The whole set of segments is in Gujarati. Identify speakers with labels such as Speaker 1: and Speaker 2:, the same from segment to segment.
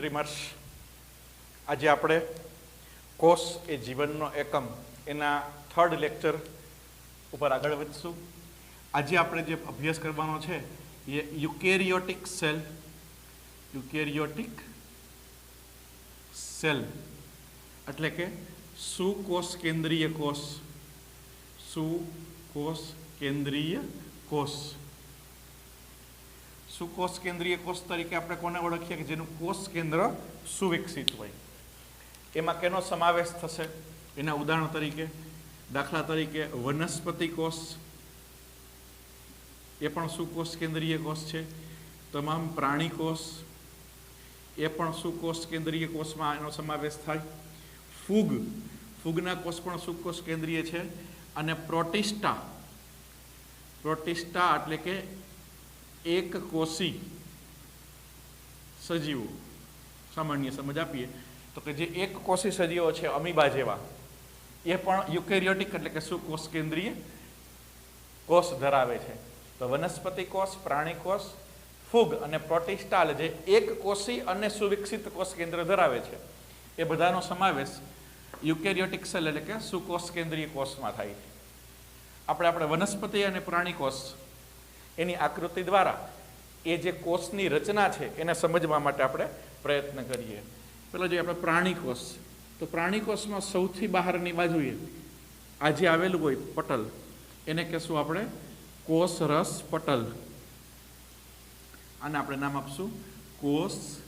Speaker 1: ડ્રીમર્સ, આજે આપણે કોષ એ જીવનનો એકમ એના થર્ડ લેક્ચર ઉપર આગળ વધશું. આજે આપણે જે અભ્યાસ કરવાનો છે એ યુકેરિયોટિક સેલ એટલે કે સુકોષ કેન્દ્રીય કોષ. સુકોષ કેન્દ્રીય કોષ. સુકોષ કેન્દ્રીય કોષ તરીકે આપણે કોને ઓળખીએ કે જેનું કોષ કેન્દ્ર સુવિકસિત હોય. એમાં કેનો સમાવેશ થશે? એના ઉદાહરણો તરીકે, દાખલા તરીકે વનસ્પતિ કોષ, એ પણ સુકોષ કેન્દ્રીય કોષ છે. તમામ પ્રાણી કોષ, એ પણ સુકોષ કેન્દ્રીય કોષમાં એનો સમાવેશ થાય. ફૂગના કોષ પણ સુકોષ કેન્દ્રીય છે. અને પ્રોટિસ્ટા એટલે કે એક કોષી સજીવો, સામાન્ય સમજ આપીએ તો કે જે એક કોષી સજીવો છે અમીબા જેવા, એ પણ યુકેરિયોટિક એટલે કે સુકોષ કેન્દ્રીય કોષ ધરાવે છે. તો વનસ્પતિ કોષ, પ્રાણી કોષ, ફૂગ અને પ્રોટિસ્ટા જે એક કોષી અને સુવિકસિત કોષ કેન્દ્ર ધરાવે છે, એ બધાનો સમાવેશ યુકેરિયોટિક સેલ એટલે કે સુકોષ કેન્દ્રીય કોષમાં થાય છે. આપણે વનસ્પતિ અને પ્રાણી કોષ એની આકૃતિ દ્વારા એ જે કોષની રચના છે એને સમજવા માટે આપણે પ્રયત્ન કરીએ. પેલા જે આપણે પ્રાણી કોષ, તો પ્રાણી કોષમાં સૌથી બહારની બાજુએ આ જે આવેલું હોય પટલ, એને કહેશું આપણે કોષ રસ પટલ. આને આપણે નામ આપશું કોષ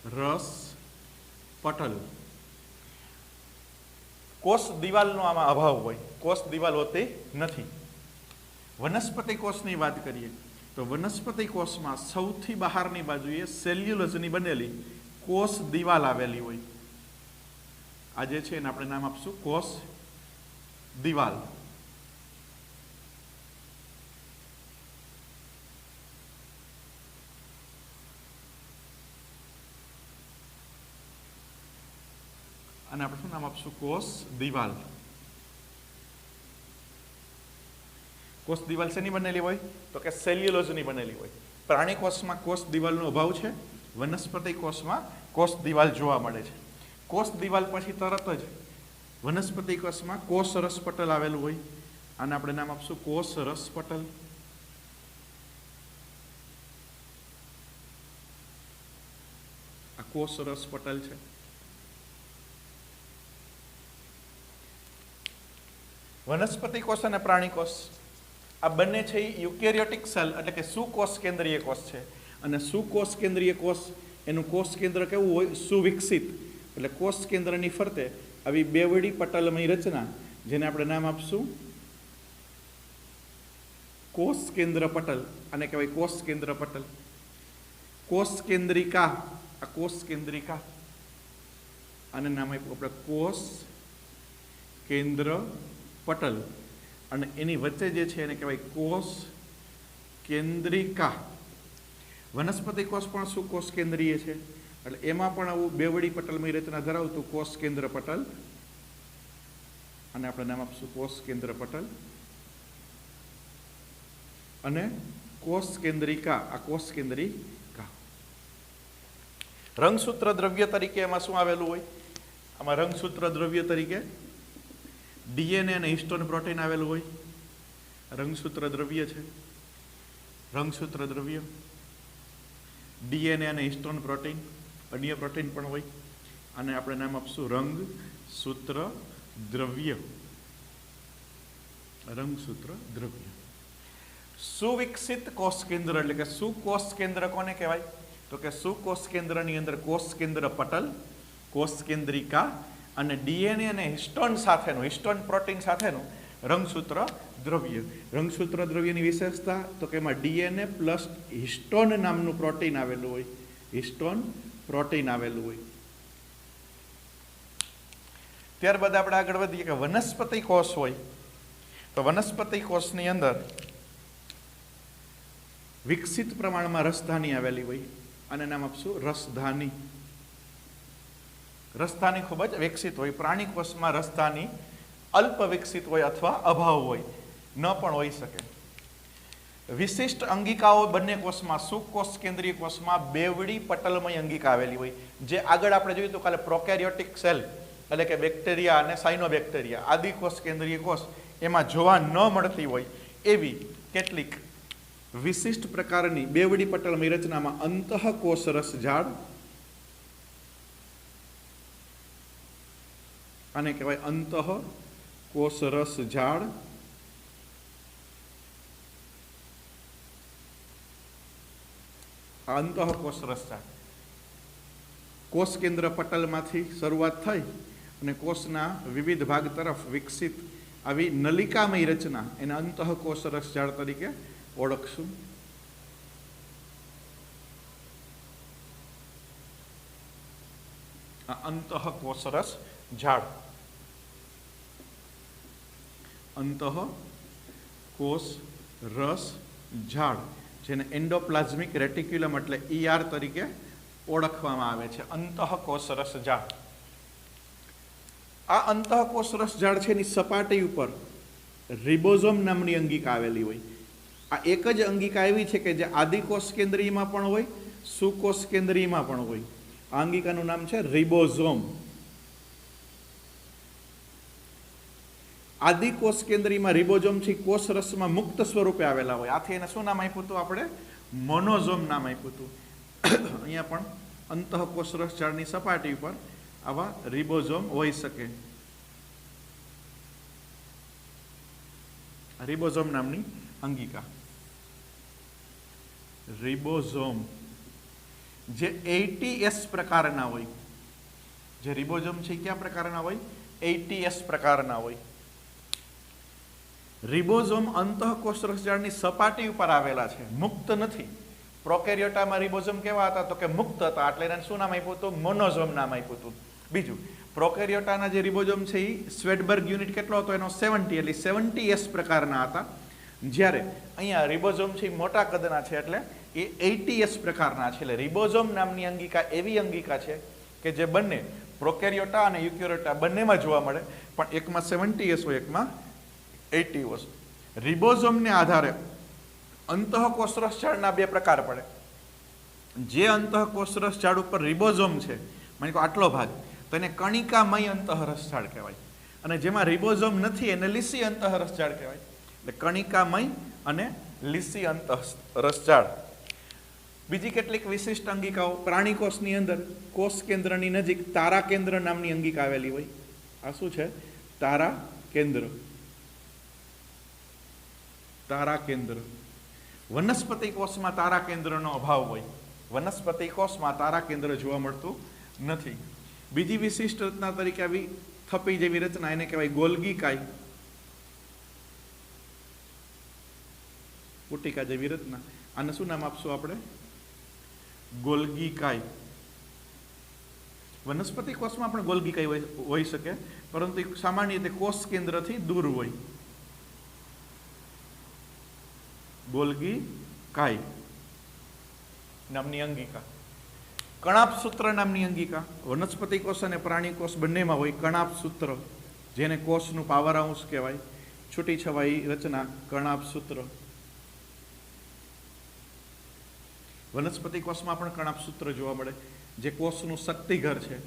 Speaker 1: રસ પટલ. કોષ દિવાલનો આમાં અભાવ હોય, કોષ દિવાલ હોતી નથી. વનસ્પતિ કોષની વાત કરીએ તો વનસ્પતિ કોષમાં સૌથી બહારની બાજુએ સેલ્યુલોઝની બનેલી કોષ દિવાલ આવેલી હોય. આ જે છે એને આપણે નામ આપશું કોષ દિવાલ. અને આપણે શું નામ આપશું? કોષ દિવાલ. કોષ દિવાલ શેની બનેલી હોય? તો કે સેલ્યુલોઝની બનેલી હોય. પ્રાણી કોષમાં કોષ દિવાલનો અભાવ છે, વનસ્પતિ કોષમાં કોષ દિવાલ જોવા મળે છે. કોષ દિવાલ પછી તરત જ વનસ્પતિ કોષમાં કોષ રસ પટલ આવેલું હોય. આને આપણે નામ આપશું કોષ રસ પટલ. આ કોષ રસ પટલ છે. વનસ્પતિ કોષ અને પ્રાણી કોષ આ બંને છે એ યુકેરિયોટિક સેલ એટલે કે સુકોષ કેન્દ્રીય કોષ છે. અને સુકોષ કેન્દ્રીય કોષ એનું કોષ કેન્દ્ર કેવું હોય? સુવિકસિત. એટલે કોષ કેન્દ્રની ફરતે આવી બેવડી પટલમય રચના, જેને આપણે નામ આપશું કોષ કેન્દ્ર પટલ. આને કહેવાય કોષ કેન્દ્ર પટલ. કોષ કેન્દ્રિકા, આ કોષ કેન્દ્રિકા, આને નામ આપ્યું આપણે કોષ કેન્દ્ર પટલ. અને એની વચ્ચે જે છે એને કહેવાય કોષ કેન્દ્રિકા. વનસ્પતિ કોષ પણ સુકોષ કેન્દ્રીય છે, એટલે એમાં પણ આવું બેવડી પટલમય રચના ધરાવતું કોષ કેન્દ્ર પટલ. અને આપણે નામ આપશું કોષ કેન્દ્ર પટલ. અને કોષ કેન્દ્રિકા, આ કોષ કેન્દ્રિકા. રંગસૂત્ર દ્રવ્ય તરીકે એમાં શું આવેલું હોય? આમાં રંગસૂત્ર દ્રવ્ય તરીકે ડીએનએ અને હિસ્ટોન પ્રોટીન આવેલું હોય. રંગસૂત્ર દ્રવ્ય છે. રંગસૂત્ર દ્રવ્ય ડીએનએ અને હિસ્ટોન પ્રોટીન, અન્ય પ્રોટીન પણ હોય. અને આપણે નામ આપશું રંગસૂત્ર દ્રવ્ય. રંગસૂત્ર દ્રવ્ય. સુવિકસિત કોષ કેન્દ્ર એટલે કે સુકોષ કેન્દ્ર કોને કહેવાય? તો કે સુકોષ કેન્દ્રની અંદર કોષ કેન્દ્ર પટલ, કોષ કેન્દ્રિકા અને ડીએનએ અને હિસ્ટોન સાથેનું, હિસ્ટોન પ્રોટીન સાથેનું રંગસૂત્ર દ્રવ્ય. રંગસૂત્ર દ્રવ્યની વિશેષતા તો કે એમાં ડીએનએ પ્લસ હિસ્ટોન નામનું પ્રોટીન આવેલું હોય. હિસ્ટોન પ્રોટીન આવેલું હોય. ત્યારબાદ આપણે આગળ વધીએ કે વનસ્પતિ કોષ હોય તો વનસ્પતિ કોષની અંદર વિકસિત પ્રમાણમાં રસધાની આવેલી હોય. આને નામ આપશું રસધાની. રસધાની ખૂબ જ વિકસિત હોય. પ્રાણી કોષમાં રસધાની અલ્પ વિકસિત હોય અથવા અભાવ હોય, ન પણ હોઈ શકે. વિશિષ્ટ અંગિકાઓ બંને કોષમાં, સુકોષ કેન્દ્રીય કોષમાં બેવડી પટલમય અંગિકા આવેલી હોય, જે આગળ આપણે જોયું તો કાલે પ્રોકેરિયોટિક સેલ એટલે કે બેક્ટેરિયા અને સાયનોબેક્ટેરિયા આદિ કોષ કેન્દ્રીય કોષ એમાં જોવા ન મળતી હોય એવી કેટલીક વિશિષ્ટ પ્રકારની બેવડી પટલમય રચનામાં અંતઃકોષરસ ઝાડ, આને કહેવાય અંતઃકોષરસ ઝાડ, અંતઃકોષરસ ઝાડ કોષ કેન્દ્ર પટલમાંથી શરૂઆત થઈ અને કોષના વિવિધ ભાગ તરફ વિકસિત આવી નલિકામય રચના એને અંતઃકોષરસ ઝાડ તરીકે ઓળખશું. આ અંતઃકોષરસ ઝાડ, અંતઃકોષરસ ઝાડ જેને એન્ડોપ્લાઝમિક રેટિક્યુલમ એટલે ER તરીકે ઓળખવામાં આવે છે. અંતઃકોષરસ ઝાડ. આ અંતઃકોષરસ ઝાડ છે એની સપાટી ઉપર રિબોઝોમ નામની અંગિકા આવેલી હોય. આ એક જ અંગિકા એવી છે કે જે આદિકોષ કેન્દ્રીયમાં પણ હોય, સુકોષ કેન્દ્રીયમાં પણ હોય. આ અંગિકાનું નામ છે રિબોઝોમ. આદિકોષ કેન્દ્રીયમાં રિબોઝોમ છે કોષ રસમાં મુક્ત સ્વરૂપે આવેલા હોય. આથી એને શું નામ આપ્યું હતું આપણે? મોનોઝોમ નામ આપ્યું હતું. અહીંયા પણ અંતઃકોષરસ ઝાડની સપાટી ઉપર આવા રિબોઝોમ હોઈ શકે. રિબોઝોમ નામની અંગિકા. રિબોઝોમ જે 80S પ્રકારના હોય. જે રિબોઝોમ છે કયા પ્રકારના હોય? 80S પ્રકારના હોય. રિબોઝોમ અંતઃકોષરસ ઝાડની સપાટી ઉપર આવેલા છે, મુક્ત નથી. પ્રોકેરિયોટામાં રિબોઝોમ કેવા હતા? તો કે મુક્ત હતા, એટલે એને શું નામ આપ્યું હતું? મોનોઝોમ નામ આપ્યું હતું. બીજું, પ્રોકેરિયોટાના જે રિબોઝોમ છે એ સ્વેડબર્ગ યુનિટ કેટલો હતો? એનો 70, એટલે 70S પ્રકારના હતા. જ્યારે અહીંયા રિબોઝોમ છે એ મોટા કદના છે, એટલે એ 80S પ્રકારના છે. એટલે રિબોઝોમ નામની અંગિકા એવી અંગિકા છે કે જે બંને પ્રોકેરિયોટા અને યુકેરિયોટા બંનેમાં જોવા મળે, પણ એકમાં 70S હોય, એકમાં 80S. રિબોઝોમને આધારે અંતઃકોષરસ ઝાડના બે પ્રકાર પડે. જે અંતઃકોષરસ ઝાડ ઉપર રિબોઝોમ છે, માની લો આટલો ભાગ, તો એને કણિકામય અંતઃરસ ઝાડ કહેવાય. અને જેમાં રિબોઝોમ નથી એને લીસી અંતઃરસ ઝાડ કહેવાય. એટલે કણિકામય અને લીસી અંતઃરસ ઝાડ. બીજી કેટલીક વિશિષ્ટ અંગિકાઓ પ્રાણીકોષની અંદર કોષ કેન્દ્રની નજીક તારા કેન્દ્ર નામની અંગિકા આવેલી હોય. આ શું છે? તારા કેન્દ્ર. તારા કેન્દ્ર. વનસ્પતિ કોષમાં તારા કેન્દ્રનો અભાવ હોય. વનસ્પતિ કોષમાં તારા કેન્દ્ર જોવા મળતું નથી. બીજી વિશિષ્ટ રચના તરીકે આવી થપ્પી જેવી રચના, એને કહેવાય ગોલ્ગી કાય. પુટિકા જેવી રચના, આને શું નામ આપશું આપણે? ગોલ્ગી કાય. વનસ્પતિ કોષમાં પણ ગોલ્ગી કાય હોઈ શકે, પરંતુ સામાન્ય રીતે કોષ કેન્દ્રથી દૂર હોય. ગોલ્ગી કાય નામની અંગિકા. કણાભસૂત્ર નામની અંગિકા વનસ્પતિ કોષ અને પ્રાણી કોષ બંનેમાં હોય. કણાભસૂત્ર, જેને કોષનું પાવર હાઉસ કહેવાય, છૂટી છવાઈ રચના કણાભસૂત્ર. વનસ્પતિ કોષમાં પણ કણાભસૂત્ર જોવા મળે, જે કોષનું શક્તિઘર છે.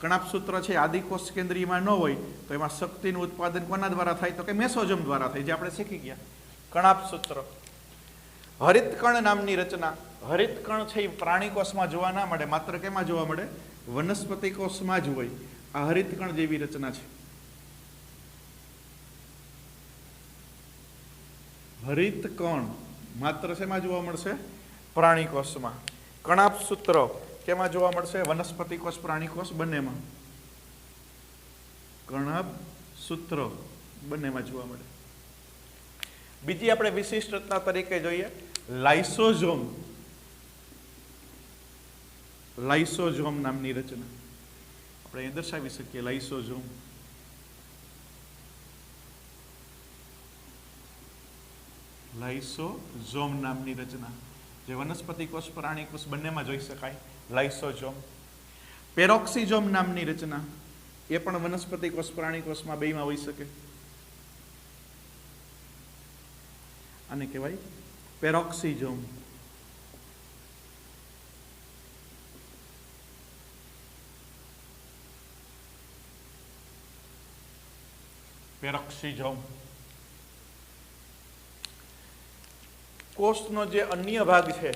Speaker 1: કણાભસૂત્ર છે આદિકોષ કેન્દ્રીયમાં ન હોય તો એમાં શક્તિનું ઉત્પાદન કોના દ્વારા થાય? તો કે મેસોઝોમ દ્વારા થાય, જે આપણે શીખી ગયા. કણાભસૂત્ર. હરિતકણ નામની રચના. હરિતકણ છે એ પ્રાણી કોષમાં જોવા ના મળે, માત્ર કેમાં જોવા મળે? વનસ્પતિ કોષમાં જ હોય. આ હરિતકણ જેવી રચના છે. હરિતકણ માત્ર શેમાં જોવા મળશે? પ્રાણી કોષમાં. કણાભસૂત્ર કેમાં જોવા મળશે? વનસ્પતિ કોષ, પ્રાણી કોષ બંનેમાં. કણાભસૂત્ર બંનેમાં જોવા મળે. બીજી આપણે વિશિષ્ટ રચના તરીકે જોઈએ લાઇસોઝોમ. લાઇસોઝોમ નામની રચના આપણે અહીં દર્શાવી શકીએ. લાઇસોઝોમ. લાઇસોઝોમ નામની રચના, જે વનસ્પતિ કોષ, પ્રાણી કોષ બંનેમાં જોઈ શકાય. લાઇસોઝોમ. પેરોક્સિઝોમ નામની રચના, એ પણ વનસ્પતિ કોષ, પ્રાણી કોષમાં બેયમાં હોઈ શકે. આને કહેવાય પેરોક્સિઝોમ, પેરોક્સિઝોમ. કોષનો જે અન્ય ભાગ છે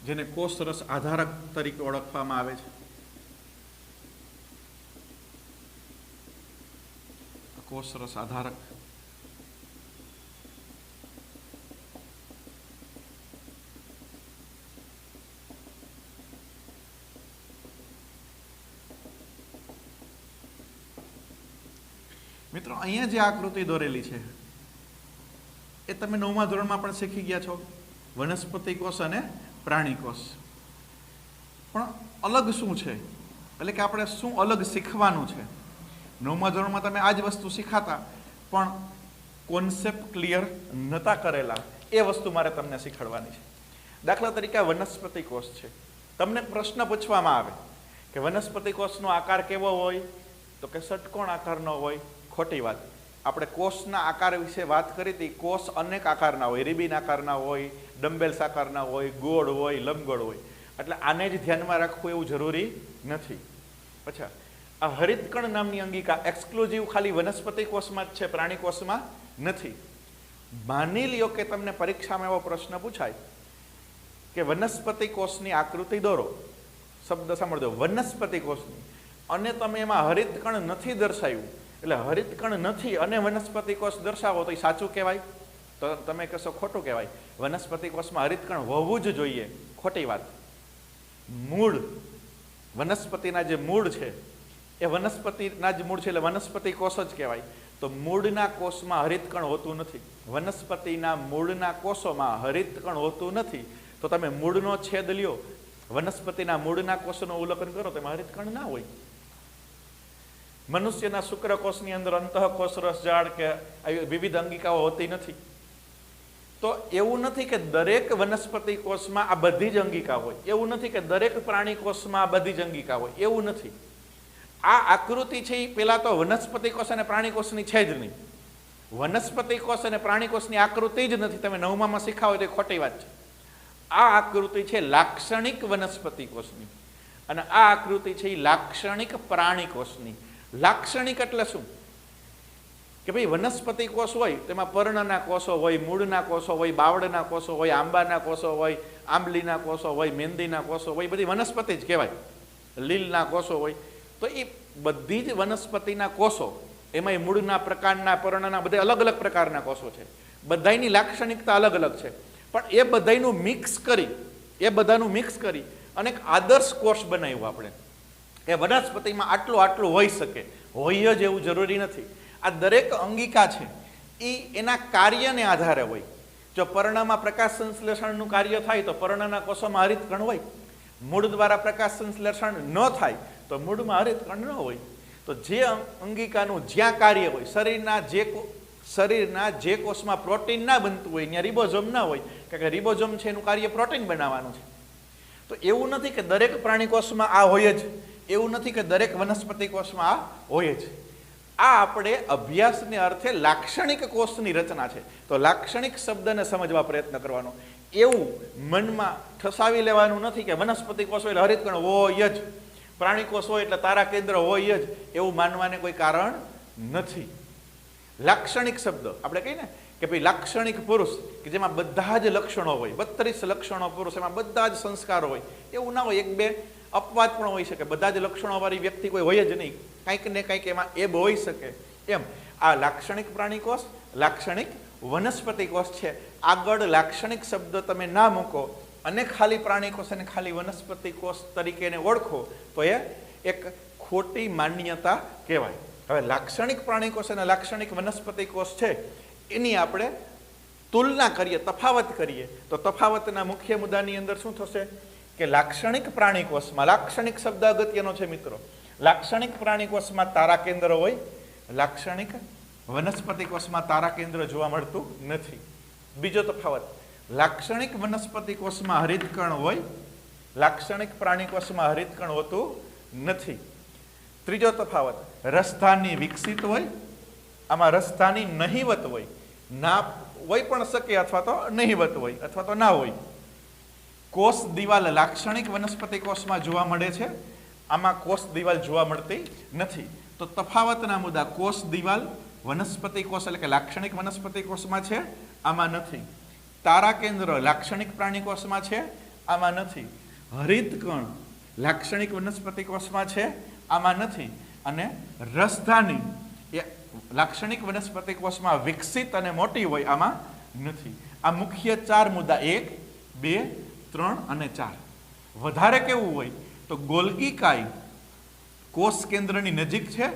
Speaker 1: જેને કોષરસ આધારક તરીકે ઓળખવામાં આવે છે, કોષરસ આધારક. મિત્રો અહીંયા જે આકૃતિ દોરેલી છે એ તમે 9મા ધોરણમાં પણ શીખી ગયા છો, વનસ્પતિ કોષ અને પ્રાણી કોષ. પણ અલગ શું છે, એટલે કે આપણે શું અલગ શીખવાનું છે? 9મા ધોરણમાં તમે આ જ વસ્તુ શીખાતા પણ કોન્સેપ્ટ ક્લિયર નહોતા કરેલા, એ વસ્તુ મારે તમને શીખવાડવાની છે. દાખલા તરીકે આ વનસ્પતિ કોષ છે. તમને પ્રશ્ન પૂછવામાં આવે કે વનસ્પતિ કોષનો આકાર કેવો હોય, તો કે ષટકોણ આકારનો હોય. ખોટી વાત. આપણે કોષના આકાર વિશે વાત કરી હતી. કોષ અનેક આકારના હોય, રિબિન આકારના હોય, ડમ્બેલ્સ આકારના હોય, ગોળ હોય, લંબગોળ હોય. એટલે આને જ ધ્યાનમાં રાખવું એવું જરૂરી નથી. અચ્છા, આ હરિતકણ નામની અંગિકા એક્સક્લુઝિવ ખાલી વનસ્પતિ કોષમાં જ છે, પ્રાણી કોષમાં નથી. માની લ્યો કે તમને પરીક્ષામાં એવો પ્રશ્ન પૂછાય કે વનસ્પતિ કોષની આકૃતિ દોરો. શબ્દ સાંભળજો, વનસ્પતિ કોષની, અને તમે એમાં હરિતકણ નથી દર્શાવ્યું, એટલે હરિતકણ નથી અને વનસ્પતિ કોષ દર્શાવો તો એ સાચું કહેવાય? તો તમે કહેશો ખોટું કહેવાય. વનસ્પતિ કોષમાં હરિતકણ હોવું જ જોઈએ. ખોટી વાત. મૂળ, વનસ્પતિના જે મૂળ છે એ વનસ્પતિના જ મૂળ છે, એટલે વનસ્પતિ કોષ જ કહેવાય. તો મૂળના કોષમાં હરિતકણ હોતું નથી. વનસ્પતિના મૂળના કોષોમાં હરિતકણ હોતું નથી. તો તમે મૂળનો છેદ લ્યો, વનસ્પતિના મૂળના કોષનું અવલોકન કરો, તેમાં હરિતકણ ના હોય. મનુષ્યના શુક્રકોષની અંદર અંતઃકોષરસ જાળ કે આવી વિવિધ અંગિકાઓ હોતી નથી. તો એવું નથી કે દરેક વનસ્પતિ કોષમાં આ બધી જ અંગિકા હોય, એવું નથી કે દરેક પ્રાણી કોષમાં આ બધી જ અંગિકા હોય, એવું નથી. આ આકૃતિ છે એ પેલા તો વનસ્પતિ કોષ અને પ્રાણી કોષની છે જ નહીં. વનસ્પતિ કોષ અને પ્રાણી કોષની આકૃતિ જ નથી. તમે 9માં શીખાવો તો ખોટી વાત છે. આ આકૃતિ છે લાક્ષણિક વનસ્પતિ કોષની, અને આ આકૃતિ છે એ લાક્ષણિક પ્રાણી કોષની. લાક્ષણિક એટલે શું? કે ભાઈ વનસ્પતિ કોષ હોય તેમાં પર્ણના કોષો હોય, મૂળના કોષો હોય, બાવળના કોષો હોય, આંબાના કોષો હોય, આંબલીના કોષો હોય, મહેંદીના કોષો હોય, બધી વનસ્પતિ જ કહેવાય. લીલના કોષો હોય. તો એ બધી જ વનસ્પતિના કોષો, એમાં મૂળના પ્રકારના, પર્ણના, બધા અલગ અલગ પ્રકારના કોષો છે. બધાની લાક્ષણિકતા અલગ અલગ છે. પણ એ બધાનું મિક્સ કરી અને એક આદર્શ કોષ બનાવ્યો આપણે. કે વનસ્પતિમાં આટલું હોઈ શકે, હોય જ એવું જરૂરી નથી. આ દરેક અંગિકા છે એ એના કાર્યને આધારે હોય. જો પર્ણમાં પ્રકાશ સંશ્લેષણનું કાર્ય થાય તો પર્ણના કોષોમાં હરિતકણ હોય. મૂળ દ્વારા પ્રકાશ સંશ્લેષણ ન થાય તો મૂળમાં હરિતકણ ન હોય. તો જે અંગિકાનું જ્યાં કાર્ય હોય, શરીરના જે કોષમાં પ્રોટીન ના બનતું હોય ત્યાં રિબોઝોમ ના હોય, કારણ કે રિબોઝોમ છે એનું કાર્ય પ્રોટીન બનાવવાનું છે. તો એવું નથી કે દરેક પ્રાણી કોષમાં આ હોય જ, એવું નથી કે દરેક વનસ્પતિ કોષમાં આ હોય જ. આ આપણે અભ્યાસને અર્થે લાક્ષણિક કોષની રચના છે. તો લાક્ષણિક શબ્દને સમજવા પ્રયત્ન કરવાનો. એવું મનમાં ઠસાવી લેવાનું નથી કે વનસ્પતિ કોષ હોય એટલે હરિતકણ હોય જ, પ્રાણી કોષ હોય એટલે તારા કેન્દ્ર હોય જ, એવું માનવાને કોઈ કારણ નથી. લાક્ષણિક શબ્દ આપણે કહીએ ને કે ભાઈ લાક્ષણિક પુરુષ, કે જેમાં બધા જ લક્ષણો હોય, 32 લક્ષણો પુરુષ, એમાં બધા જ સંસ્કારો હોય, એવું ના હોય. એક બે અપવાદ પણ હોઈ શકે. બધા જ લક્ષણોવાળી વ્યક્તિ કોઈ હોય જ નહીં, કંઈક ને કંઈક એમાં એબ હોઈ શકે. એમ આ લાક્ષણિક પ્રાણી કોષ, લાક્ષણિક વનસ્પતિ કોષ છે. આગળ લાક્ષણિક શબ્દ તમે ના મૂકો અને ખાલી પ્રાણી કોષ અને ખાલી વનસ્પતિ કોષ તરીકે એને ઓળખો તો એ એક ખોટી માન્યતા કહેવાય. હવે લાક્ષણિક પ્રાણી કોષ અને લાક્ષણિક વનસ્પતિ કોષ છે એની આપણે તુલના કરીએ, તફાવત કરીએ, તો તફાવતના મુખ્ય મુદ્દાની અંદર શું થશે કે લાક્ષણિક પ્રાણી કોષમાં, લાક્ષણિક શબ્દ અગત્યનો છે મિત્રો, લાક્ષણિક પ્રાણી કોષમાં તારા કેન્દ્ર હોય, લાક્ષણિક વનસ્પતિ કોષમાં તારા કેન્દ્ર જોવા મળતું નથી. બીજો તફાવત, લાક્ષણિક વનસ્પતિ કોષમાં હરિતકણ હોય, લાક્ષણિક પ્રાણી કોષમાં હરિતકણ હોતું નથી. ત્રીજો તફાવત, રસધાની વિકસિત હોય, આમાં રસધાની નહિવત હોય. ના હોય પણ શકે અથવા તો નહીવત હોય અથવા તો ના હોય. કોષ દિવાલ લાક્ષણિક વનસ્પતિ કોષમાં જોવા મળે છે, આમાં કોષ દિવાલ જોવા મળતી નથી. તો તફાવતના મુદ્દા કોષ દિવાલ વનસ્પતિ કોષ એટલે કે લાક્ષણિક વનસ્પતિ કોષમાં છે, આમાં નથી. તારા કેન્દ્ર લાક્ષણિક પ્રાણી કોષમાં છે, આમાં નથી. હરિતકણ લાક્ષણિક વનસ્પતિ કોષમાં છે, આમાં નથી. અને રસધાની એ લાક્ષણિક વનસ્પતિ કોષમાં વિકસિત અને મોટી હોય, આમાં નથી. આ મુખ્ય 4 મુદ્દા 1, 2, 3 અને 4. વધારે કેવું હોય તો ગોલ્ગી કાય કોષ કેન્દ્રની નજીક છે,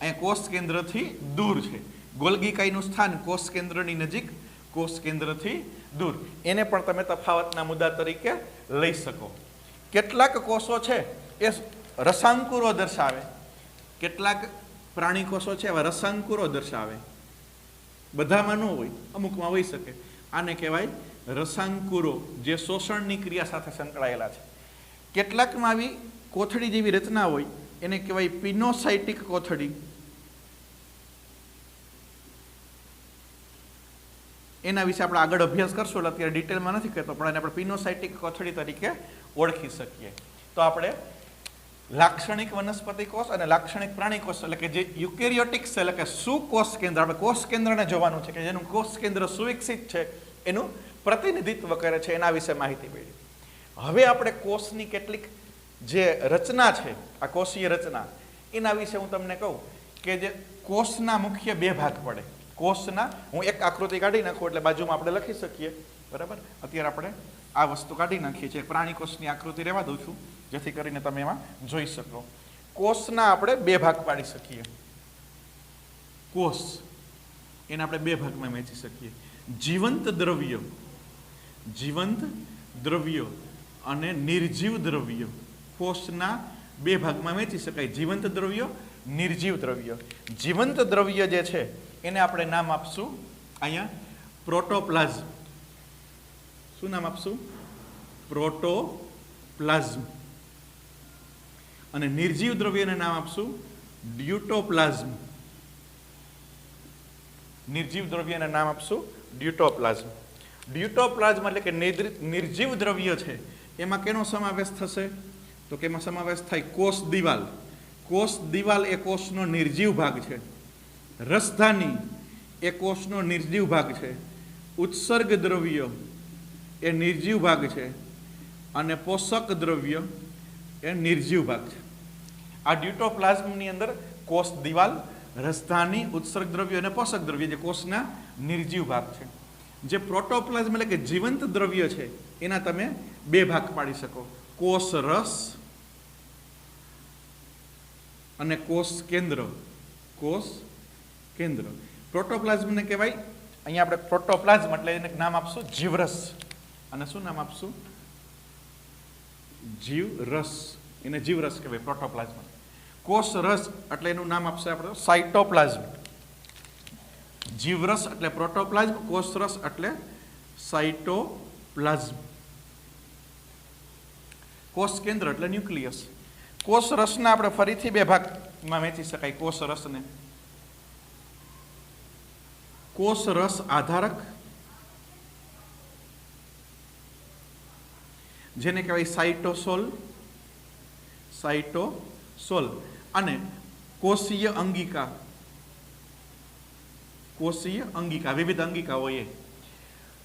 Speaker 1: અહીંયા કોષ કેન્દ્રથી દૂર છે. ગોલ્ગી કાયનું સ્થાન કોષ કેન્દ્રની નજીક, કોષ કેન્દ્રથી દૂર. એને પણ તમે તફાવતના મુદ્દા તરીકે લઈ શકો. કેટલાક કોષો છે એ રસાંકુરો દર્શાવે, કેટલાક પ્રાણી કોષો છે એવા રસાંકુરો દર્શાવે. બધામાં ન હોય, અમુકમાં હોઈ શકે. આને કહેવાય રસાંકુરો, જે શોષણની ક્રિયા સાથે સંકળાયેલા છે. કેટલાકમાં આવી કોથળી જેવી રચના હોય, એને કહેવાય પિનોસાઇટિક કોથળી. એના વિશે આપણે આગળ અભ્યાસ કરશું, એટલે અત્યારે ડિટેલમાં નથી કહેતો, પણ એને આપણે પિનોસાઇટિક કોથળી તરીકે ઓળખી શકીએ. તો આપણે લાક્ષણિક વનસ્પતિ કોષ અને લાક્ષણિક પ્રાણી કોષ એટલે કે જે યુકેરિયોટિક સેલ એટલે કે સુકોષ કેન્દ્ર, આપણે કોષ કેન્દ્રને જોવાનું છે કે જેનું કોષ કેન્દ્ર સુવિકસિત છે, એનું પ્રતિનિધિત્વ કરે છે, એના વિશે માહિતી મેળવી. હવે આપણે કોષની કેટલીક જે રચના છે, આ કોષીય રચના, એના વિશે હું તમને કહું કે જે કોષના મુખ્ય 2 ભાગ પડે. કોષના, હું એક આકૃતિ કાઢી નાખું એટલે બાજુમાં આપણે લખી શકીએ, બરાબર. અત્યારે આપણે આ વસ્તુ કાઢી નાખીએ છીએ, પ્રાણી કોષની આકૃતિ રહેવા દઉં છું જેથી કરીને તમે એમાં જોઈ શકો. કોષના આપણે 2 ભાગ પાડી શકીએ. કોષ એને આપણે 2 ભાગમાં વહેંચી શકીએ. જીવંત દ્રવ્ય, જીવંત દ્રવ્યો અને નિર્જીવ દ્રવ્યો. કોષના 2 ભાગમાં વહેંચી શકાય, જીવંત દ્રવ્યો, નિર્જીવ દ્રવ્યો. જીવંત દ્રવ્ય જે છે એને આપણે નામ આપશું અહીંયા પ્રોટોપ્લાઝમ. શું નામ આપશું? પ્રોટોપ્લાઝમ. અને નિર્જીવ દ્રવ્યને નામ આપશું ડ્યુટોપ્લાઝમ. નિર્જીવ દ્રવ્યને નામ આપશું ડ્યુટોપ્લાઝમ. ડ્યુટોપ્લાઝમ એટલે કે નિર્જીવ દ્રવ્ય છે, એમાં કેનો સમાવેશ થશે? તો કે એમાં સમાવેશ થાય કોષ દિવાલ. કોષ દિવાલ એ કોષનો નિર્જીવ ભાગ છે. રસધાની એ કોષનો નિર્જીવ ભાગ છે. ઉત્સર્ગ દ્રવ્ય એ નિર્જીવ ભાગ છે. અને પોષક દ્રવ્ય એ નિર્જીવ ભાગ છે. આ ડ્યુટોપ્લાઝમની અંદર કોષ દિવાલ, રસધાની, ઉત્સર્ગ દ્રવ્ય અને પોષક દ્રવ્ય જે કોષના નિર્જીવ ભાગ છે. જે પ્રોટોપ્લાઝમ એટલે કે જીવંત દ્રવ્ય છે એના તમે 2 ભાગ પાડી શકો, કોષ રસ અને કોષ કેન્દ્ર. કોષ કેન્દ્ર. પ્રોટોપ્લાઝમને કહેવાય, અહીંયા આપણે પ્રોટોપ્લાઝમ એટલે એને નામ આપશું જીવરસ. અને શું નામ આપશું? જીવરસ. એને જીવરસ કહેવાય પ્રોટોપ્લાઝમ. કોષ રસ એટલે એનું નામ આપશે આપણે સાઇટોપ્લાઝમ. જીવરસ એટલે પ્રોટોપ્લાઝમ, કોષ રસ એટલે સાઇટોપ્લાઝમ. કોષ કેન્દ્ર એટલે ન્યુક્લિયસ. કોષ રસના આપણે ફરીથી 2 ભાગમાં વહેંચી શકાય. કોષ રસને કોષ રસ આધારક, જેને કહેવાય સાઇટોસોલ, સાઇટોસોલ. અને કોષીય અંગિકા, કોષીય અંગિકા, વિવિધ અંગિકાઓ એ.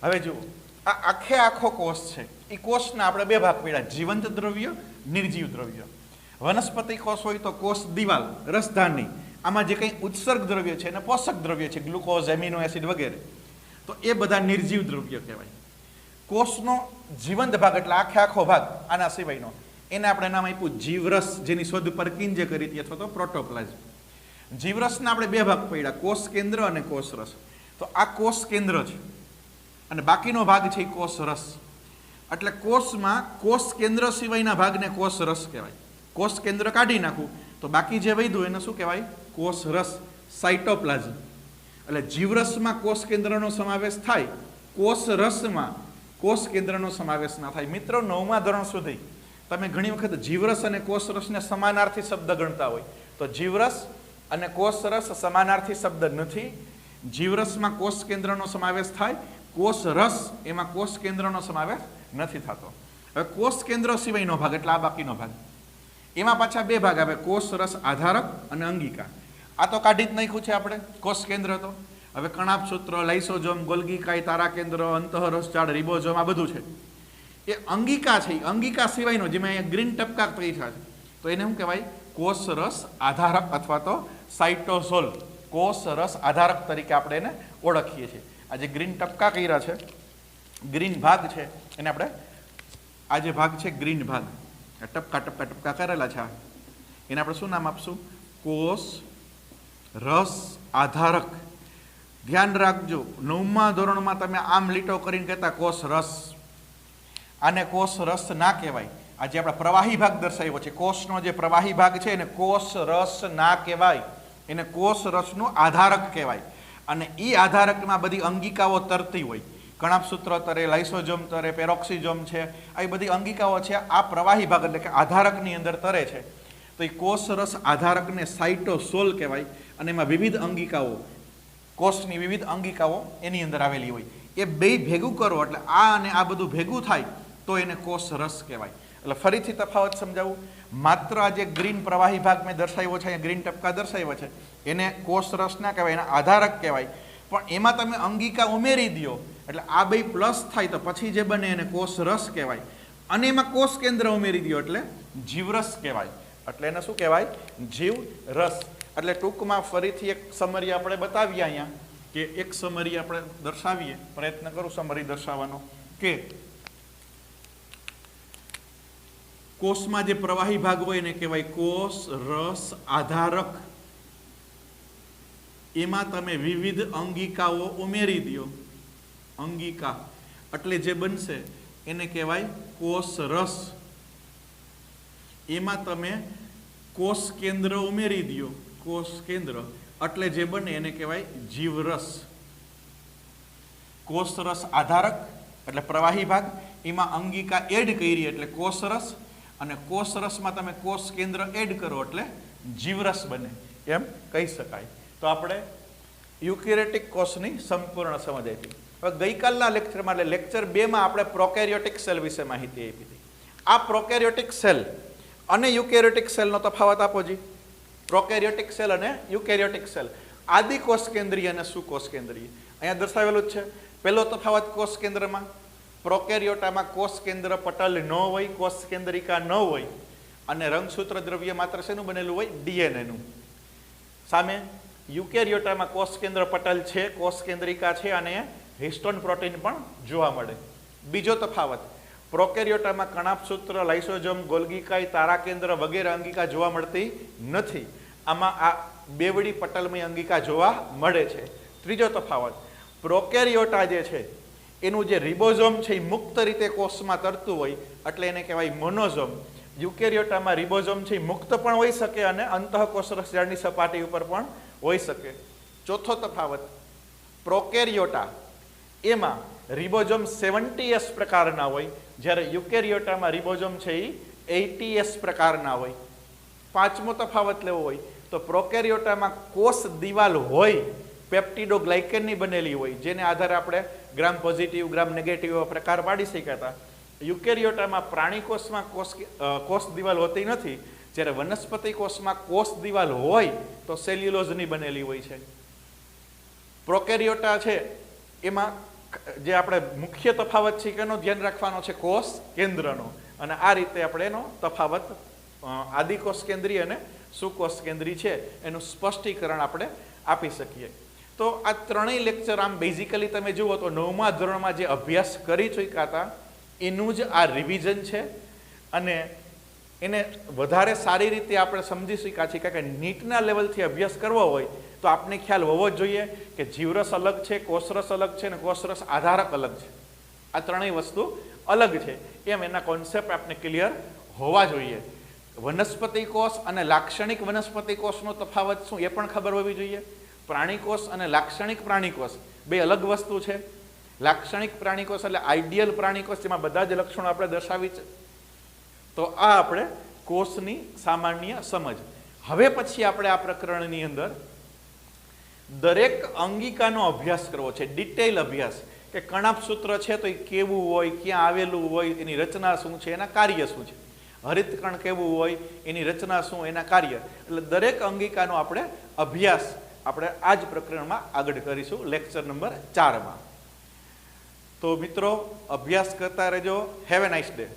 Speaker 1: હવે જુઓ, આ આખો કોષ છે, એ કોષના આપણે 2 ભાગ પડ્યા, જીવંત દ્રવ્ય, નિર્જીવ દ્રવ્ય. વનસ્પતિ કોષ હોય તો કોષ દિવાલ, રસધાની, આમાં જે કંઈ ઉત્સર્ગ દ્રવ્ય છે અને પોષક દ્રવ્ય છે, ગ્લુકોઝ, એમિનો એસિડ વગેરે, તો એ બધા નિર્જીવ દ્રવ્ય કહેવાય. કોષનો જીવંત ભાગ એટલે આખો ભાગ આના સિવાયનો, એને આપણે નામ આપ્યું જીવરસ, જેની શોધ પરકિંજે કરી હતી, અથવા તો પ્રોટોપ્લાઝમ. જીવરસના આપણે 2 ભાગ પડ્યા, કોષ કેન્દ્ર અને કોષ રસ. તો આ કોષ કેન્દ્ર છે અને બાકીનો ભાગ છે એ કોષ રસ. એટલે કોષમાં કોષ કેન્દ્ર સિવાયના ભાગને કોષ રસ કહેવાય. કોષ કેન્દ્ર કાઢી નાખું તો બાકી જે વધ્યું એને શું કહેવાય? કોષ રસ, સાઇટોપ્લાઝમ. એટલે જીવરસમાં કોષ કેન્દ્રનો સમાવેશ થાય, કોષ રસમાં કોષ કેન્દ્રનો સમાવેશ ના થાય. મિત્રો, 9મા ધોરણ સુધી તમે ઘણી વખત જીવરસ અને કોષ રસને સમાનાર્થી શબ્દ ગણતા હોય, તો જીવરસ અને કોષ રસ સમાનાર્થી શબ્દ નથી. જીવરસમાં કોષ કેન્દ્રનો સમાવેશ થાય કોષ રસ એમાં કોષ કેન્દ્રનો સમાવેશ નથી થતો. હવે કોષ કેન્દ્ર સિવાયનો ભાગ એટલે આ બાકીનો ભાગ, એમાં પાછા બે ભાગ આવે, કોષ રસ આધારક અને અંગિકા. આ તો કાઢી જ નાખ્યું છે આપણે કોષ કેન્દ્ર તો. હવે કણાભસૂત્ર, લાઇસોઝોમ, ગોલ્ગી કાય, તારા કેન્દ્ર, અંતઃરસજાળ, રિબોઝોમ આ બધું છે. એ અંગિકા છે, અંગિકા સિવાયનો જેમાં અહીંયા ગ્રીન ટપકા પૈસા છે તો એને શું કહેવાય? કોષ રસ આધારક અથવા તો સાઇટોસોલ, કોષ રસ આધારક તરીકે આપણે એને ઓળખીએ છીએ. આ જે ગ્રીન ટપકા કર્યા છે, ગ્રીન ભાગ છે એને આપણે, આ જે ભાગ છે ગ્રીન ભાગ, ટપકા ટપકા ટપકા કરેલા છે, એને આપણે શું નામ આપશું? કોષ રસ આધારક. ધ્યાન રાખજો, 9મા ધોરણમાં તમે આમ લીટો કરીને કહેતા કોષ રસ, આને કોષ રસ ના કહેવાય. આ જે આપણે પ્રવાહી ભાગ દર્શાવ્યો છે, કોષનો જે પ્રવાહી ભાગ છે એને કોષ રસ ના કહેવાય, એને કોષ રસનું આધારક કહેવાય. અને એ આધારકમાં બધી અંગિકાઓ તરતી હોય, કણાભસૂત્ર તરે, લાઇસોઝોમ તરે, પેરોક્સિઝોમ છે, આવી બધી અંગિકાઓ છે આ પ્રવાહી ભાગ એટલે કે આધારકની અંદર તરે છે. તો એ કોષ રસ આધારકને સાઇટોસોલ કહેવાય. અને એમાં વિવિધ અંગિકાઓ, કોષની વિવિધ અંગિકાઓ એની અંદર આવેલી હોય. એ બે ભેગું કરો એટલે આ અને આ બધું ભેગું થાય તો એને કોષ રસ કહેવાય. એટલે ફરીથી તફાવત સમજાવું, માત્ર આ જે ગ્રીન પ્રવાહી ભાગ મેં દર્શાવ્યો છે, ગ્રીન ટપકા દર્શાવ્યો છે, એને કોષ રસ ના કહેવાય, એને આધારક કહેવાય. પણ એમાં તમે અંગિકા ઉમેરી દો એટલે આ બે પ્લસ થાય તો પછી જે બને એને કોષ રસ કહેવાય. અને એમાં કોષ કેન્દ્ર ઉમેરી દો એટલે જીવરસ કહેવાય. એટલે એને શું કહેવાય? જીવ રસ. એટલે ટૂંકમાં ફરીથી એક સમરી આપણે બતાવીએ અહીંયા, કે એક સમરી આપણે દર્શાવીએ, પ્રયત્ન કરું સમરી દર્શાવવાનો, કે કોષમાં જે પ્રવાહી ભાગ હોય એને કહેવાય કોષ રસ આધારક. એમાં તમે વિવિધ અંગિકાઓ ઉમેરી દો, અંગિકા, એટલે જે બનશે એને કહેવાય કોષ રસ. એમાં તમે કોષ કેન્દ્ર ઉમેરી દો, કોષ કેન્દ્ર, એટલે જે બને એને કહેવાય જીવરસ. કોષ રસ આધારક એટલે પ્રવાહી ભાગ, એમાં અંગિકા એડ કરી એટલે કોષ રસ, અને કોષ રસમાં તમે કોષ કેન્દ્ર એડ કરો એટલે જીવરસ બને, એમ કહી શકાય. તો આપણે યુકેરિયોટિક કોષની સંપૂર્ણ સમજ આપી. હવે ગઈકાલના લેક્ચરમાં એટલે લેક્ચર 2માં આપણે પ્રોકેરિયોટિક સેલ વિશે માહિતી આપી હતી. આ પ્રોકેરિયોટિક સેલ અને યુકેરિયોટિક સેલનો તફાવત આપો જી. પ્રોકેરિયોટિક સેલ અને યુકેરિયોટિક સેલ, આદિ કોષ કેન્દ્રીય અને સુકોષ કેન્દ્રીય. અહીંયા દર્શાવેલું જ છે. પહેલો તફાવત કોષ કેન્દ્રમાં, પ્રોકેરિયોટામાં કોષ કેન્દ્ર પટલ ન હોય, કોષ કેન્દ્રિકા ન હોય, અને રંગસૂત્ર દ્રવ્ય માત્ર શેનું બનેલું હોય? ડીએનએનું. સામે યુકેરિયોટામાં કોષ કેન્દ્ર પટલ છે, કોષ કેન્દ્રિકા છે, અને હિસ્ટોન પ્રોટીન પણ જોવા મળે. બીજો તફાવત, પ્રોકેરિયોટામાં કણાભસૂત્ર, લાઇસોઝોમ, ગોલ્ગી કાય, તારા કેન્દ્ર વગેરે અંગિકા જોવા મળતી નથી. આમાં આ બેવડી પટલમય અંગિકા જોવા મળે છે. ત્રીજો તફાવત, પ્રોકેરિયોટા જે છે એનું જે રિબોઝોમ છે એ મુક્ત રીતે કોષમાં તરતું હોય એટલે એને કહેવાય મોનોઝોમ. યુકેરિયોટામાં રિબોઝોમ છે એ મુક્ત પણ હોઈ શકે અને અંતઃકોષરસ જાળની સપાટી ઉપર પણ હોઈ શકે. ચોથો તફાવત, પ્રોકેરિયોટા એમાં રિબોઝોમ 70S પ્રકારના હોય, જ્યારે યુકેરિયોટામાં રિબોઝોમ છે એ 80S પ્રકારના હોય. પાંચમો તફાવત લેવો હોય તો પ્રોકેરિયોટામાં કોષ દિવાલ હોય, પેપ્ટિડોગ્લાયકેનની બનેલી હોય, જેને આધારે આપણે ગ્રામ પોઝિટિવ, ગ્રામ નેગેટિવ એવા પ્રકાર પાડી શક્યા. યુકેરિયોટામાં પ્રાણી કોષમાં કોષ દિવાલ હોતી નથી, જ્યારે વનસ્પતિ કોષમાં કોષ દિવાલ હોય તો સેલ્યુલોઝની બનેલી હોય છે. પ્રોકેરિયોટા છે એમાં જે આપણે મુખ્ય તફાવત છે એનો ધ્યાન રાખવાનો છે કોષ કેન્દ્રનો, અને આ રીતે આપણે એનો તફાવત આદિકોષ કેન્દ્રીય અને સુકોષ કેન્દ્રી છે એનું સ્પષ્ટીકરણ આપણે આપી શકીએ. તો આ ત્રણેય લેક્ચર આમ બેઝિકલી તમે જુઓ તો 9મા ધોરણમાં જે અભ્યાસ કરી ચૂક્યા હતા એનું જ આ રિવિઝન છે, અને એને વધારે સારી રીતે આપણે સમજી શક્યા છીએ. કારણ કે નીટના લેવલથી અભ્યાસ કરવો હોય તો આપને ખ્યાલ હોવો જ જોઈએ કે જીવરસ અલગ છે, કોષરસ અલગ છે, અને કોષરસ આધારક અલગ છે. આ ત્રણેય વસ્તુ અલગ છે, એમ એના કોન્સેપ્ટ આપને ક્લિયર હોવા જોઈએ. વનસ્પતિ કોષ અને લાક્ષણિક વનસ્પતિ કોષનો તફાવત શું એ પણ ખબર હોવી જોઈએ. પ્રાણી કોષ અને લાક્ષણિક પ્રાણી કોષ બે અલગ વસ્તુ છે. લાક્ષણિક પ્રાણી કોષ એટલે આઈડિયલ પ્રાણી કોષ, જેમાં બધા જ લક્ષણો આપણે દર્શાવી છે. તો આ આપણે કોષની સામાન્ય સમજ. હવે પછી આપણે આ પ્રકરણની અંદર દરેક અંગિકાનો અભ્યાસ કરવો છે, ડિટેલ અભ્યાસ, કે કણાપ સૂત્ર છે તો એ કેવું હોય, ક્યાં આવેલું હોય, એની રચના શું છે, એના કાર્ય શું છે. હરિતકણ કેવું હોય, એની રચના શું, એના કાર્ય. એટલે દરેક અંગિકાનો આપણે અભ્યાસ આપણે આ જ પ્રકરણમાં આગળ કરીશું લેક્ચર નંબર 4 માં. તો મિત્રો અભ્યાસ કરતા રહેજો. Have a nice day.